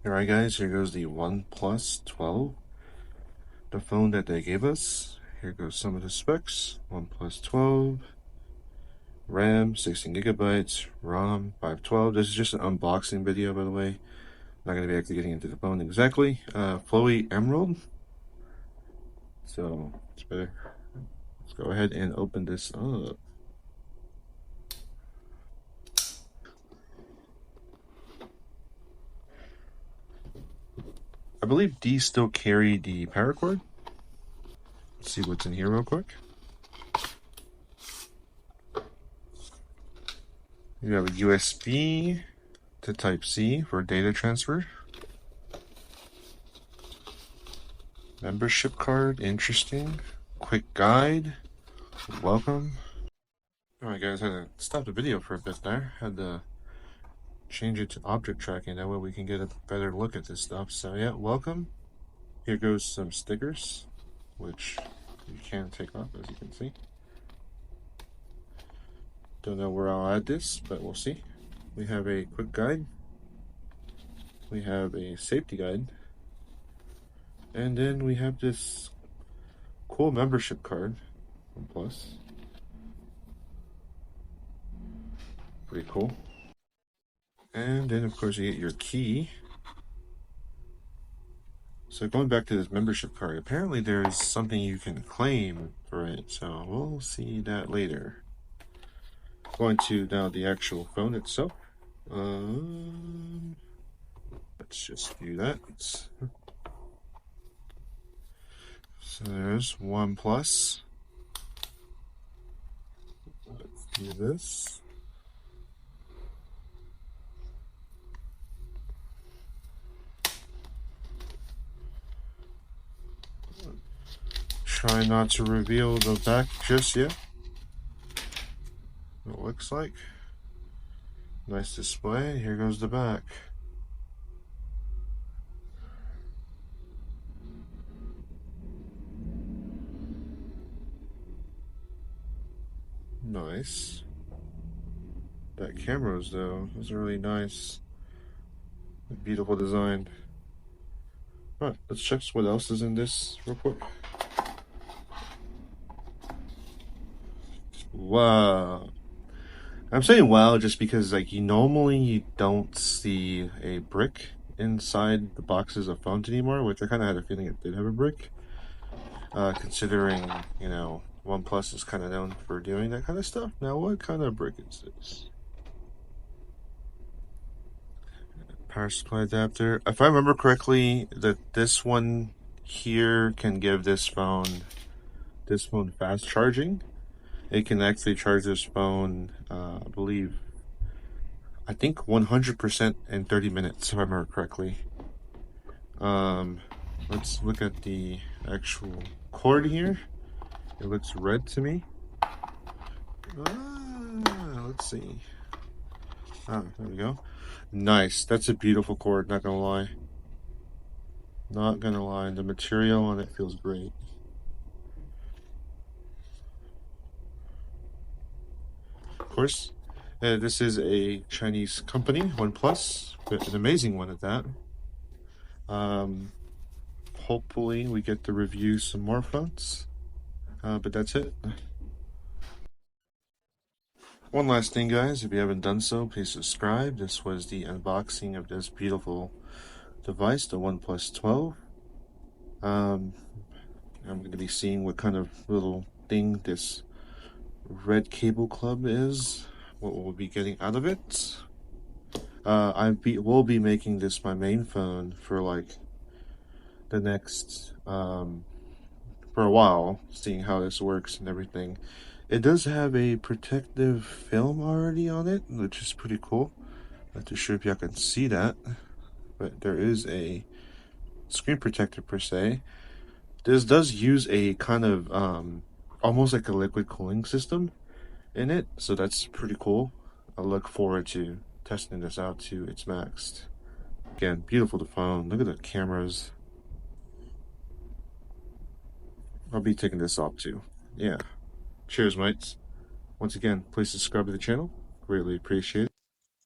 Alright guys, here goes the OnePlus 12, the phone that they gave us. Here goes some of the specs. OnePlus 12, RAM 16 gigabytes, ROM 512. This is just an unboxing video, by the way. Not going to be actually getting into the phone exactly. Flowy Emerald. So it's better. Let's go ahead and open this up. I believe these still carry the power cord. Let's see what's in here real quick. You have a USB to Type-C for data transfer. Membership card, interesting. Quick guide, welcome. Alright guys, I had to stop the video for a bit there. Had to change it to object tracking, that way we can get a better look at this stuff. So yeah, welcome. Here goes some stickers, which you can take off, as you can see. Don't know where I'll add this, but we'll see. We have a quick guide. We have a safety guide. And then we have this cool membership card, OnePlus. Pretty cool. And then of course you get your key. So going back to this membership card, apparently there's something you can claim for it, so we'll see that later. Going to now the actual phone itself. Let's just do that. So there's OnePlus. Let's do this. Try not to reveal the back just yet. It looks like. Nice display. Here goes the back. Nice. That cameras though is really nice. Beautiful design. Alright, let's check what else is in this real quick. Wow. I'm saying wow just because like you don't see a brick inside the boxes of phones anymore, which I kind of had a feeling it did have a brick. Considering, you know, OnePlus is kind of known for doing that kind of stuff. Now, what kind of brick is this? Power supply adapter. If I remember correctly, that this one here can give this phone fast charging. It can actually charge this phone, I think 100% in 30 minutes, if I remember correctly. Let's look at the actual cord here. It looks red to me. Let's see. There we go. Nice. That's a beautiful cord, not gonna lie. Not gonna lie. The material on it feels great. Of course, this is a Chinese company, OnePlus, but an amazing one at that. Hopefully we get to review some more phones, but that's it. One last thing guys, if you haven't done so, please subscribe. This was the unboxing of this beautiful device, the OnePlus 12. I'm going to be seeing what kind of little thing this red cable club is, what we'll be getting out of it. We'll be making this my main phone for like the next for a while, seeing how this works and everything. It does have a protective film already on it, which is pretty cool. Not too sure if y'all can see that, but there is a screen protector per se. This does use a kind of almost like a liquid cooling system in it, so that's pretty cool. I look forward to testing this out to its max. Again, beautiful the phone. Look at the cameras. I'll be taking this off too. Yeah. Cheers, mates. Once again, please subscribe to the channel. Greatly appreciate it.